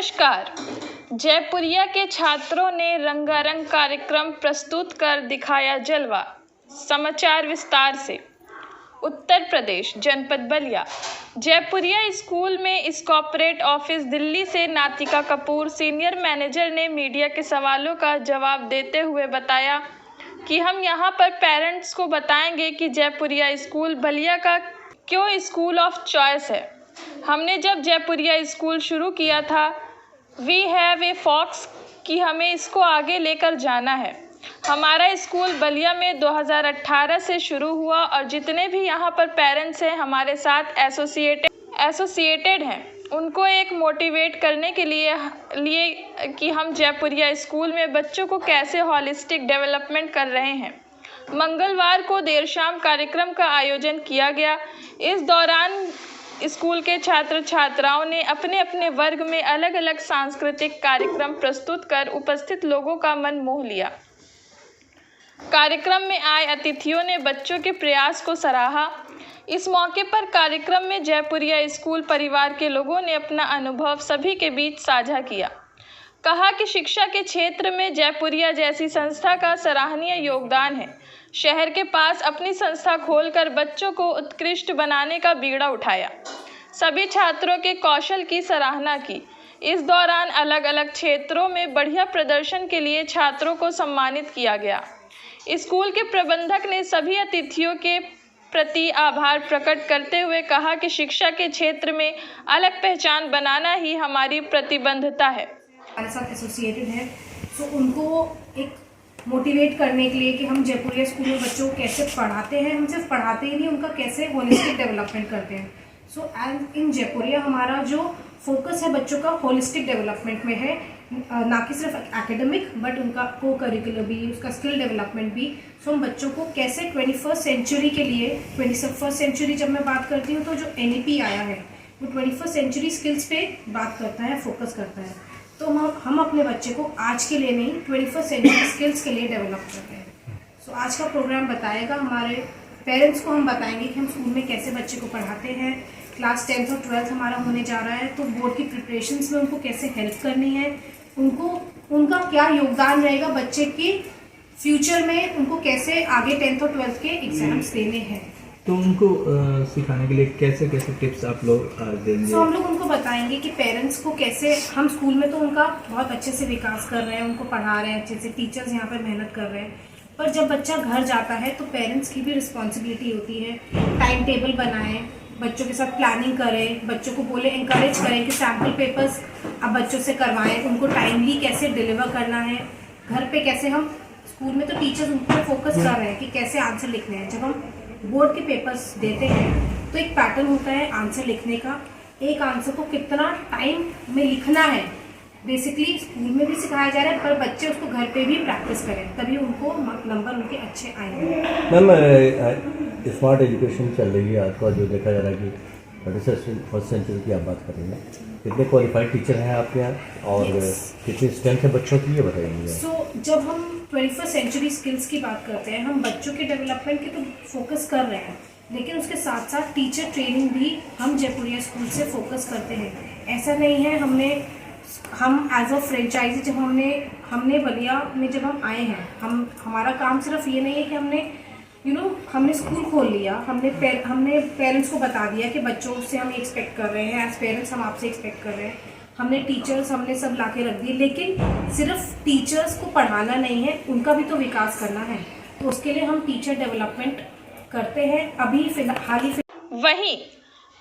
नमस्कार। जयपुरिया के छात्रों ने रंगारंग कार्यक्रम प्रस्तुत कर दिखाया जलवा। समाचार विस्तार से। उत्तर प्रदेश, जनपद बलिया। जयपुरिया स्कूल में इस कॉर्पोरेट ऑफिस दिल्ली से नातिका कपूर सीनियर मैनेजर ने मीडिया के सवालों का जवाब देते हुए बताया कि हम यहां पर पेरेंट्स को बताएंगे कि जयपुरिया स्कूल बलिया का क्यों स्कूल ऑफ चॉइस है। हमने जब जयपुरिया स्कूल शुरू किया था, वी हैव ए फॉक्स कि हमें इसको आगे लेकर जाना है। हमारा स्कूल बलिया में 2018 से शुरू हुआ और जितने भी यहाँ पर पेरेंट्स हैं हमारे साथ एसोसिएटेड हैं, उनको एक मोटिवेट करने के लिए कि हम जयपुरिया स्कूल में बच्चों को कैसे हॉलिस्टिक डेवलपमेंट कर रहे हैं। मंगलवार को देर शाम कार्यक्रम का आयोजन किया गया। इस दौरान स्कूल के छात्र छात्राओं ने अपने अपने वर्ग में अलग अलग सांस्कृतिक कार्यक्रम प्रस्तुत कर उपस्थित लोगों का मन मोह लिया। कार्यक्रम में आए अतिथियों ने बच्चों के प्रयास को सराहा। इस मौके पर कार्यक्रम में जयपुरिया स्कूल परिवार के लोगों ने अपना अनुभव सभी के बीच साझा किया। कहा कि शिक्षा के क्षेत्र में जयपुरिया जैसी संस्था का सराहनीय योगदान है। शहर के पास अपनी संस्था खोलकर बच्चों को उत्कृष्ट बनाने का बीड़ा उठाया। सभी छात्रों के कौशल की सराहना की। इस दौरान अलग अलग क्षेत्रों में बढ़िया प्रदर्शन के लिए छात्रों को सम्मानित किया गया। स्कूल के प्रबंधक ने सभी अतिथियों के प्रति आभार प्रकट करते हुए कहा कि शिक्षा के क्षेत्र में अलग पहचान बनाना ही हमारी प्रतिबद्धता है। हमारे साथ एसोसिएटेड है, तो उनको एक मोटिवेट करने के लिए कि हम जयपुरिया स्कूल में बच्चों को कैसे पढ़ाते हैं। हम सिर्फ पढ़ाते ही नहीं, उनका कैसे होलिस्टिक डेवलपमेंट करते हैं। सो एंड इन जयपुरिया हमारा जो फोकस है बच्चों का होलिस्टिक डेवलपमेंट में है, ना कि सिर्फ एकेडमिक बट उनका को करिकुलर भी, उसका स्किल डेवलपमेंट भी। सो हम बच्चों को कैसे 21st सेंचुरी के लिए, 21st सेंचुरी जब मैं बात करती हूँ तो जो NEP आया है वो 21st सेंचुरी स्किल्स पे बात करता है, फोकस करता है। तो हम अपने बच्चे को आज के लिए नहीं, 21st सेंचुरी स्किल्स के लिए डेवलप करते हैं। सो आज का प्रोग्राम बताएगा, हमारे पेरेंट्स को हम बताएंगे कि हम स्कूल में कैसे बच्चे को पढ़ाते हैं। क्लास 10th और 12th हमारा होने जा रहा है, तो बोर्ड की प्रिपरेशंस में उनको कैसे हेल्प करनी है, उनका क्या योगदान रहेगा बच्चे के फ्यूचर में, उनको कैसे आगे 10th और 12th के एग्जाम्स देने हैं। तो उनको सिखाने के लिए कैसे कैसे टिप्स आप लोग देंगे? तो हम लोग उनको बताएंगे कि पेरेंट्स को कैसे, हम स्कूल में तो उनका बहुत अच्छे से विकास कर रहे हैं, उनको पढ़ा रहे हैं अच्छे से, टीचर्स यहाँ पर मेहनत कर रहे हैं, पर जब बच्चा घर जाता है तो पेरेंट्स की भी रिस्पॉन्सिबिलिटी होती है। टाइम टेबल बनाएं, बच्चों के साथ प्लानिंग करें, बच्चों को बोले, इंकरेज करें कि सैम्पल पेपर्स अब बच्चों से करवाएं, उनको टाइमली कैसे डिलीवर करना है। घर पे कैसे, हम स्कूल में तो टीचर्स उन पर फोकस कर रहे हैं कि कैसे आंसर लिखने हैं। जब हम बोर्ड के पेपर्स देते हैं तो एक पैटर्न होता है आंसर लिखने का, एक आंसर को कितना टाइम में लिखना है, बेसिकली स्कूल में भी सिखाया जा रहा है, पर बच्चे उसको घर पे भी प्रैक्टिस करें, तभी उनको नंबर उनके अच्छे आएंगे। मैम, स्मार्ट एजुकेशन चल रही है आजकल, जो देखा जा रहा है कि 21st सेंचुरी की आप बात करेंगे, कितने क्वालिफाइड टीचर हैं आपके यहाँ और कितनी स्ट्रेंथ है बच्चों की, ये बताएंगे। सो जब हम 21st सेंचुरी स्किल्स की बात करते हैं, हम बच्चों के डेवलपमेंट की तो फोकस कर रहे हैं, लेकिन उसके साथ साथ टीचर ट्रेनिंग भी हम जयपुरिया स्कूल से फोकस करते हैं। ऐसा नहीं है, हम एज अ फ्रेंचाइजी जब हमने बलिया में जब हम आए हैं, हमारा काम सिर्फ ये नहीं है कि हमने स्कूल खोल लिया, हमने पेरेंट्स को बता दिया कि बच्चों से हम एक्सपेक्ट कर रहे हैं, एज पेरेंट्स हम आपसे एक्सपेक्ट कर रहे हैं, हमने टीचर्स हमने सब ला के रख दिए, लेकिन सिर्फ टीचर्स को पढ़ाना नहीं है, उनका भी तो विकास करना है। तो उसके लिए हम टीचर डेवलपमेंट करते हैं। अभी फिलहाल वहीं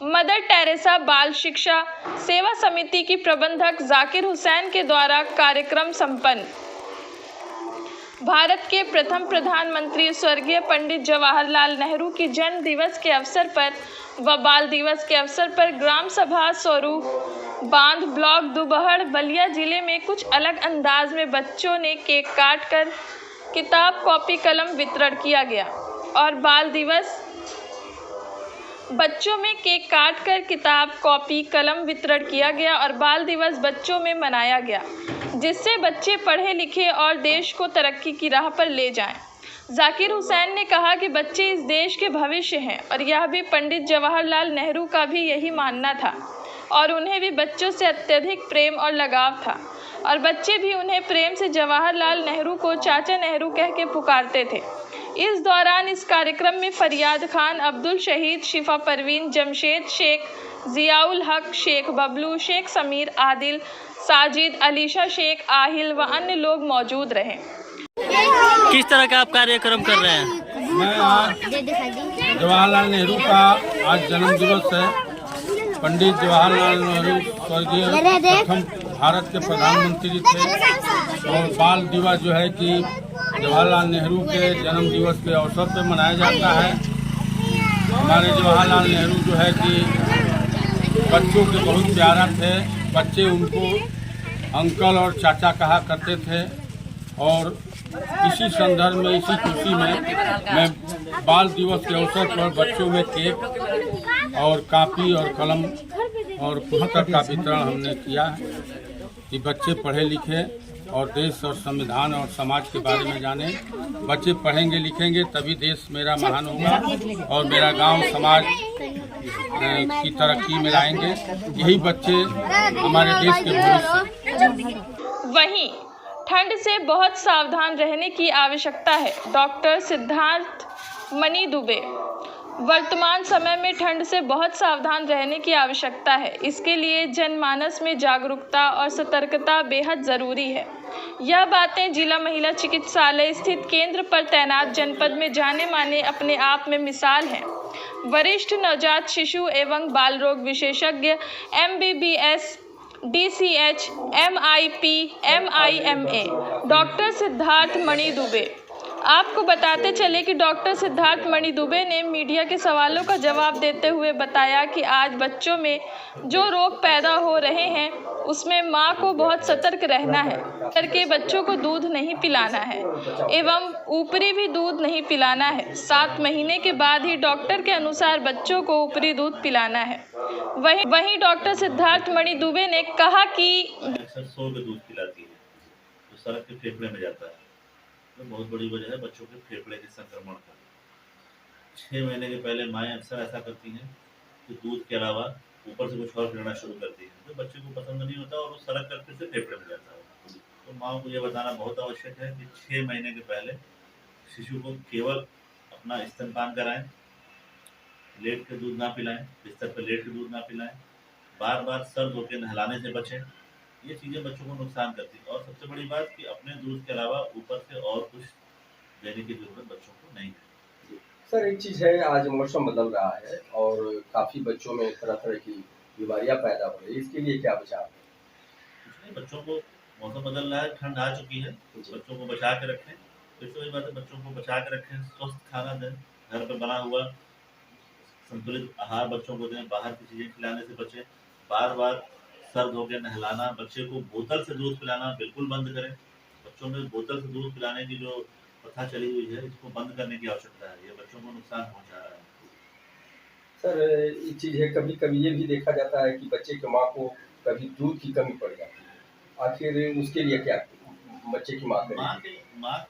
मदर टेरेसा बाल शिक्षा सेवा समिति की प्रबंधक जाकिर हुसैन के द्वारा कार्यक्रम संपन्न। भारत के प्रथम प्रधानमंत्री स्वर्गीय पंडित जवाहरलाल नेहरू की जन्म दिवस के अवसर पर व बाल दिवस के अवसर पर ग्राम सभा स्वरूप बांध ब्लॉक दुबहड़ बलिया जिले में कुछ अलग अंदाज में बच्चों ने केक काट कर किताब कॉपी कलम वितरण किया गया और बाल दिवस बच्चों में केक काट कर किताब कॉपी कलम वितरण किया गया और बाल दिवस बच्चों में मनाया गया, जिससे बच्चे पढ़े लिखे और देश को तरक्की की राह पर ले जाएं। जाकिर हुसैन ने कहा कि बच्चे इस देश के भविष्य हैं और यह भी पंडित जवाहरलाल नेहरू का भी यही मानना था और उन्हें भी बच्चों से अत्यधिक प्रेम और लगाव था और बच्चे भी उन्हें प्रेम से जवाहरलाल नेहरू को चाचा नेहरू कह के पुकारते थे। इस दौरान इस कार्यक्रम में फरियाद खान, अब्दुल शहीद, शिफा परवीन, जमशेद शेख, जियाउल हक, शेख बबलू, शेख समीर, आदिल, साजिद, अलीशा शेख, आहिल व अन्य लोग मौजूद रहे। किस तरह का आप कार्यक्रम कर रहे हैं? मैं आज जवाहरलाल नेहरू का आज जन्म दिवस है। पंडित जवाहरलाल नेहरू स्वर्गीय प्रथम भारत के प्रधानमंत्री थे और बाल दिवस जो है कि जवाहरलाल नेहरू के जन्म दिवस के अवसर पर मनाया जाता है। हमारे जवाहरलाल नेहरू जो है कि बच्चों के बहुत प्यारा थे। बच्चे उनको अंकल और चाचा कहा करते थे और इसी संदर्भ में, इसी खुशी में मैं बाल दिवस के अवसर पर बच्चों में केक और कापी और कलम और पुस्तक का वितरण हमने किया कि बच्चे पढ़े लिखे और देश और संविधान और समाज के बारे में जाने। बच्चे पढ़ेंगे लिखेंगे तभी देश मेरा महान होगा और मेरा गांव समाज की तरक्की में लाएंगे। यही बच्चे हमारे देश के भविष्य। वहीं ठंड से बहुत सावधान रहने की आवश्यकता है। डॉक्टर सिद्धार्थ मणि दुबे, वर्तमान समय में ठंड से बहुत सावधान रहने की आवश्यकता है। इसके लिए जनमानस में जागरूकता और सतर्कता बेहद ज़रूरी है। यह बातें जिला महिला चिकित्सालय स्थित केंद्र पर तैनात जनपद में जाने माने अपने आप में मिसाल हैं। वरिष्ठ नवजात शिशु एवं बाल रोग विशेषज्ञ MBBS DCH MIP MIMA doctor Siddharth Mani Dubey. आपको बताते चले कि डॉक्टर सिद्धार्थ मणि दुबे ने मीडिया के सवालों का जवाब देते हुए बताया कि आज बच्चों में जो रोग पैदा हो रहे हैं उसमें माँ को बहुत सतर्क रहना है करके बच्चों को दूध नहीं पिलाना है एवं ऊपरी भी दूध नहीं पिलाना है। 7 महीने के बाद ही डॉक्टर के अनुसार बच्चों को ऊपरी दूध पिलाना है। वहीं डॉक्टर सिद्धार्थ मणि दुबे ने कहा कि अक्सर सो के दूध पिलाती है तो सड़क के फेफड़े में जाता है। तो बहुत बड़ी वजह है बच्चों के फेफड़े के संक्रमण का। 6 महीने के पहले माएँ अक्सर ऐसा करती हैं कि दूध के अलावा ऊपर से कुछ और पिलाना शुरू करती है तो बच्चे को पसंद नहीं होता और वो सड़क करके से फेफड़े में जाता है। तो माँ को ये बताना बहुत आवश्यक है कि 6 महीने के पहले शिशु को केवल अपना स्तनपान कराएं, लेट के दूध ना पिलाएं, बिस्तर पर लेट के दूध ना पिलाएं, बार बार सर धो के नहलाने से बचें। ये चीज़ें बच्चों को नुकसान करती है और सबसे बड़ी बात कि अपने दूध के अलावा ऊपर से और कुछ देने की जरूरत बच्चों को नहीं है। सर एक चीज़ है, आज मौसम बदल रहा है और काफ़ी बच्चों में तरह तरह की बीमारियां पैदा हो रही है, इसके लिए क्या बचाव है? कुछ नहीं, बच्चों को मौसम बदल रहा है, ठंड आ चुकी है, बच्चों को बचा के रखें। फिर से वही बात है, बच्चों को बचा के रखें, स्वस्थ खाना दें, घर पर बना हुआ संतुलित आहार बच्चों को दें, बाहर की चीज़ें खिलाने से बचें। बार बार सर धो के नहलाना, बच्चे को बोतल से दूध पिलाना बिल्कुल बंद करें। बच्चों में बोतल से दूध पिलाने की जो प्रथा चली हुई है इसको बंद करने की आवश्यकता है। ये बच्चों को नुकसान पहुंचा रहा है। सर एक चीज़ है, कभी कभी ये भी देखा जाता है कि बच्चे की माँ को कभी दूध की कमी पड़ जाती है, आखिर उसके लिए क्या बच्चे की माँ करे? माँ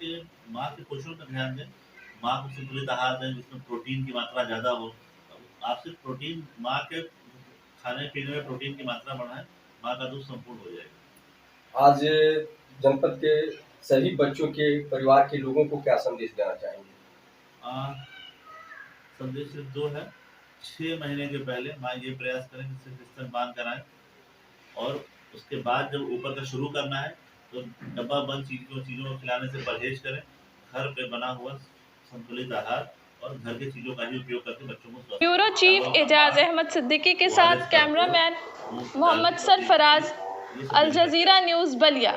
के पोषण पर ध्यान दें, माँ को संतुलित आहार दें जिसमें प्रोटीन की मात्रा ज़्यादा हो। आप सिर्फ प्रोटीन, माँ के खाने पीने में प्रोटीन की मात्रा बढ़ाएं, माँ का दूध संपूर्ण हो जाएगा। आज जनपद के सभी बच्चों के परिवार के लोगों को क्या संदेश देना चाहेंगे? संदेश सिर्फ 2 है। 6 महीने के पहले माँ ये प्रयास करें कि सिर्फ स्तनपान कराएं और उसके बाद जब ऊपर का शुरू करना है तो डब्बा बंद चीज़ों को खिलाने से परहेज करें। घर पे बना हुआ संतुलित आहार और घर की चीज़ों का ही उपयोग करके बच्चों को। ब्यूरो चीफ एजाज अहमद सिद्दीकी के साथ कैमरामैन मोहम्मद सरफराज, अल जजीरा न्यूज़ बलिया।